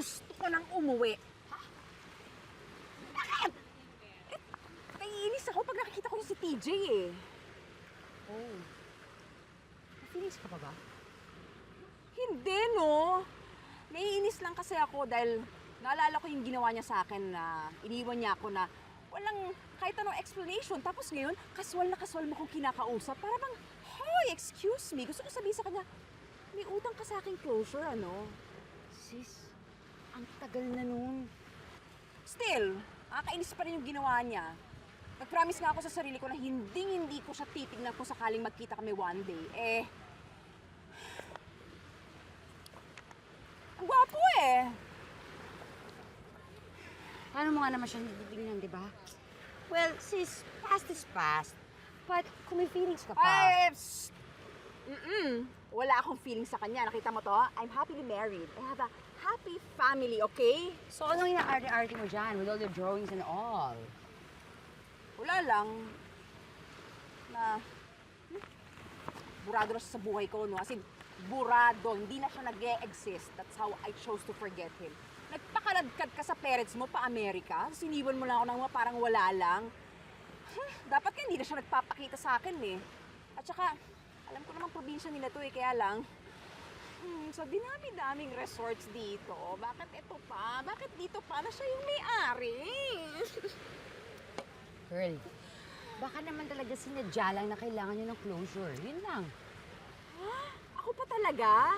gusto ko nang umuwi. Bakit? Naiinis ako pag nakikita ko yung si TJ eh. Oh. Feelings ka pa ba? Hindi, no? Naiinis lang kasi ako dahil naalala ko yung ginawa niya sa akin na iniwan niya ako na walang kahit anong explanation. Tapos ngayon, kaswal na kaswal mo kong kinakausap. Para bang, hoy, excuse me. Gusto ko sabihin sa kanya, may utang ka sa aking closure, ano? Sis, ang tagal na nun. Still, nakakainis pa rin yung ginawa niya. Nag-promise nga ako sa sarili ko na hindi ko siya titignan kung sakaling magkita kami one day. Eh, ang gwapo eh. Paano mo nga naman siya titignan, di ba? Well, sis, past is past. But kung may feelings ka pa... Ay, psst. Wala akong feeling sa kanya. Nakita mo to? I'm happily married. I have a happy family, okay? So anong inaarte-arte mo dyan with all the drawings and all? Wala lang. Na, burado na siya sa buhay ko, no? As in, burado. Hindi na siya nag-e-exist. That's how I chose to forget him. Nagpakaladkad ka sa parents mo pa Amerika. Siniwan mo lang ako ng mga parang wala lang. Dapat ka hindi na siya nagpapakita sa akin eh. At saka, alam ko naman probinsya nila to eh, kaya lang, sa dinami-daming resorts dito, bakit ito pa? Bakit dito pa na siya yung may-ari? Girl, baka naman talaga sinadya lang na kailangan niyo ng closure. Yun lang. Ako pa talaga?